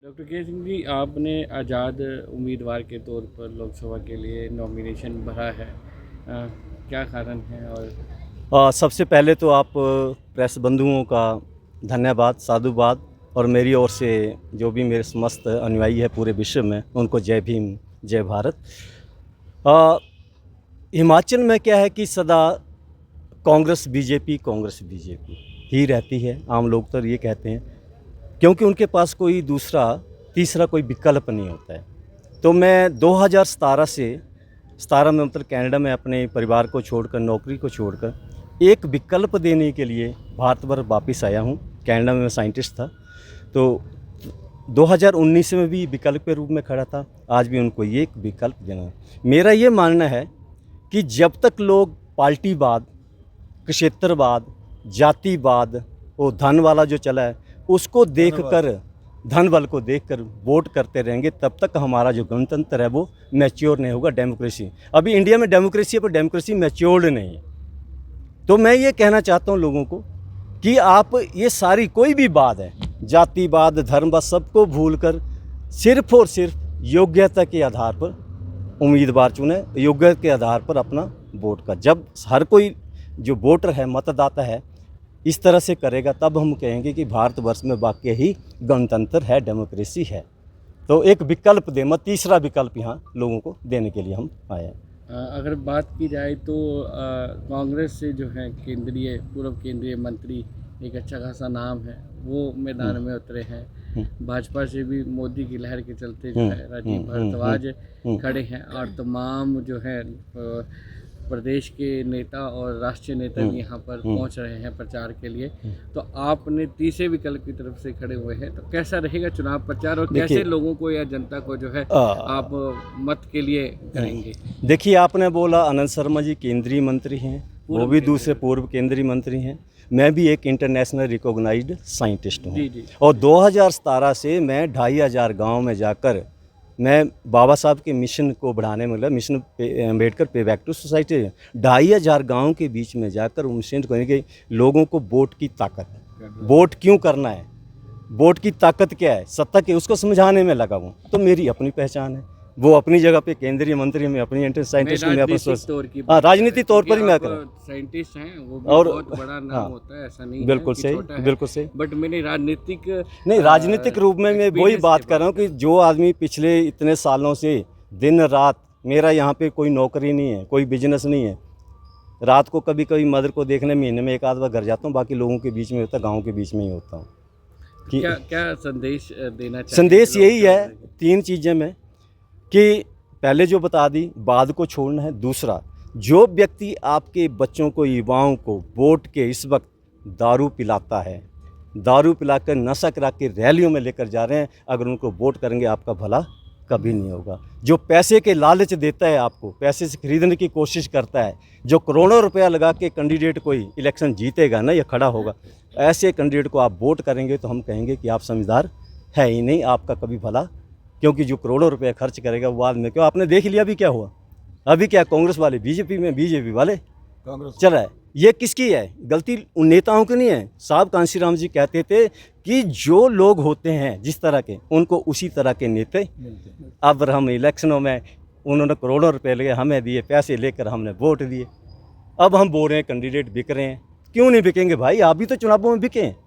Doctor के सिंह जी, आपने आज़ाद उम्मीदवार के तौर पर लोकसभा के लिए नॉमिनेशन भरा है। क्या कारण है? और सबसे पहले तो आप प्रेस बंधुओं का धन्यवाद, साधुवाद और मेरी ओर से जो भी मेरे समस्त अनुयायी है पूरे विश्व में, उनको जय भीम, जय भारत। हिमाचल में क्या है कि सदा कांग्रेस बीजेपी ही रहती है। आम लोग तो ये कहते हैं, क्योंकि उनके पास कोई तीसरा कोई विकल्प नहीं होता है। तो मैं 2017 में मतलब कनाडा में अपने परिवार को छोड़कर, नौकरी को छोड़कर एक विकल्प देने के लिए भारतवर्ष वापस आया हूँ। कनाडा में मैं साइंटिस्ट था, तो 2019 में भी विकल्प के रूप में खड़ा था। आज भी उनको ये एक विकल्प देना है। मेरा ये मानना है कि जब तक लोग पार्टीवाद, क्षेत्रवाद, जातिवाद और धन वाला जो चला है उसको देखकर, धन बल को देखकर वोट करते रहेंगे, तब तक हमारा जो गणतंत्र है वो मैच्योर नहीं होगा। डेमोक्रेसी अभी इंडिया में डेमोक्रेसी है, पर डेमोक्रेसी मैच्योर्ड नहीं है। तो मैं ये कहना चाहता हूँ लोगों को कि आप ये सारी कोई भी बात है, जातिवाद, धर्मवाद, सबको भूलकर सिर्फ और सिर्फ योग्यता के आधार पर उम्मीदवार चुने, योग्यता के आधार पर अपना वोट का। जब हर कोई जो वोटर है, मतदाता है, इस तरह से करेगा, तब हम कहेंगे कि भारतवर्ष में वाकई ही गणतंत्र है, डेमोक्रेसी है। तो एक विकल्प दे, मत तीसरा विकल्प यहाँ लोगों को देने के लिए हम आए हैं। अगर बात की जाए तो कांग्रेस से जो है पूर्व केंद्रीय मंत्री, एक अच्छा खासा नाम है, वो मैदान में उतरे हैं। भाजपा से भी मोदी की लहर के चलते जो है राजीव भारद्वाज खड़े हैं, और तमाम जो है प्रदेश के नेता और राष्ट्रीय नेता भी यहाँ पर पहुँच रहे हैं प्रचार के लिए। तो आपने तीसरे विकल्प की तरफ से खड़े हुए हैं, तो कैसा रहेगा चुनाव प्रचार और कैसे लोगों को या जनता को जो है आप मत के लिए करेंगे? देखिए, आपने बोला आनंद शर्मा जी केंद्रीय मंत्री हैं, वो भी दूसरे पूर्व केंद्रीय मंत्री हैं। मैं भी एक इंटरनेशनल रिकॉग्नाइज्ड साइंटिस्ट हूँ। और 2017 से मैं 2500 गाँव में जाकर मैं बाबा साहब के मिशन को बढ़ाने में, मिशन अम्बेडकर पे बैक टू सोसाइटी, 2500 गाँव के बीच में जाकर मिशन करने के लोगों को वोट की ताकत, वोट क्यों करना है, वोट की ताकत क्या है, सत्ता के, उसको समझाने में लगा हूँ। तो मेरी अपनी पहचान है, वो अपनी जगह पे केंद्रीय मंत्री, में अपनी साइंटिस्ट, में अपना राजनीतिक तौर पर ही मैं कर साइंटिस्ट हैं, वो भी और बहुत बड़ा नाम होता है, ऐसा नहीं बिल्कुल सही, बिल्कुल सही। बट मैंने राजनीतिक रूप में मैं वही बात कर रहा हूँ कि जो आदमी पिछले इतने सालों से दिन रात, मेरा यहाँ पे कोई नौकरी नहीं है, कोई बिजनेस नहीं है, रात को कभी कभी मदर को देखने महीने में एक आध बार घर जाता हूँ, बाकी लोगों के बीच में होता, गाँव के बीच में ही होता हूँ। क्या संदेश देना चाहिए? संदेश यही है, 3 चीज़ें में, कि पहले जो बता दी, बाद को छोड़ना है। दूसरा, जो व्यक्ति आपके बच्चों को, युवाओं को वोट के इस वक्त दारू पिलाता है, दारू पिलाकर नशा करा के रैलियों में लेकर जा रहे हैं, अगर उनको वोट करेंगे आपका भला कभी नहीं होगा। जो पैसे के लालच देता है, आपको पैसे से खरीदने की कोशिश करता है, जो करोड़ों रुपया लगा के कैंडिडेट कोई इलेक्शन जीतेगा ना, या खड़ा होगा, ऐसे कैंडिडेट को आप वोट करेंगे तो हम कहेंगे कि आप समझदार है ही नहीं, आपका कभी भला, क्योंकि जो करोड़ों रुपए खर्च करेगा वो बाद में क्यों? आपने देख लिया अभी क्या हुआ, अभी क्या कांग्रेस वाले बीजेपी में, बीजेपी वाले कांग्रेस चला है। ये किसकी है गलती? उन नेताओं की नहीं है। साहब कांशीराम जी कहते थे कि जो लोग होते हैं जिस तरह के, उनको उसी तरह के नेता। अब हम इलेक्शनों में, उन्होंने करोड़ों रुपए लिए, हमें दिए, पैसे लेकर हमने वोट दिए, अब हम बोल रहे हैं कैंडिडेट बिक रहे हैं। क्यों नहीं बिकेंगे भाई? आप भी तो चुनावों में बिके।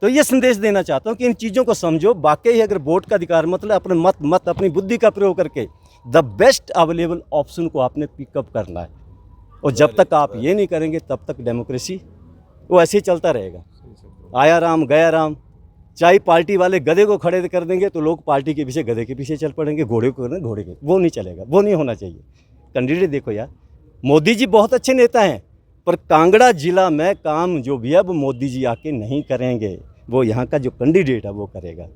तो ये संदेश देना चाहता हूँ कि इन चीज़ों को समझो। वाकई अगर वोट का अधिकार मतलब अपने अपनी बुद्धि का प्रयोग करके द बेस्ट अवेलेबल ऑप्शन को आपने पिकअप करना है, और जब तक आप ये नहीं करेंगे तब तक डेमोक्रेसी वो ऐसे ही चलता रहेगा। आया राम गया राम। चाहे पार्टी वाले गधे को खड़े कर देंगे तो लोग पार्टी के पीछे, गधे के पीछे चल पड़ेंगे, घोड़े को करना घोड़े के, वो नहीं चलेगा, वो नहीं होना चाहिए। कैंडिडेट देखो यार, मोदी जी बहुत अच्छे नेता हैं, पर कांगड़ा जिला में काम जो भी है वो मोदी जी आके नहीं करेंगे, वो यहाँ का जो कैंडिडेट है वो करेगा।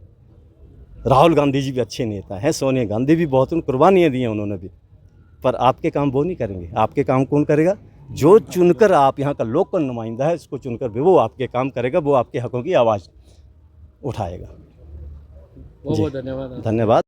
राहुल गांधी जी भी अच्छे नेता हैं, सोनिया गांधी भी बहुत कुर्बानियाँ दी हैं उन्होंने भी, पर आपके काम वो नहीं करेंगे। आपके काम कौन करेगा? जो चुनकर, आप यहाँ का लोकल नुमाइंदा है, इसको चुनकर भी वो आपके काम करेगा, वो आपके हकों की आवाज़ उठाएगा। बहुत बहुत धन्यवाद। धन्यवाद।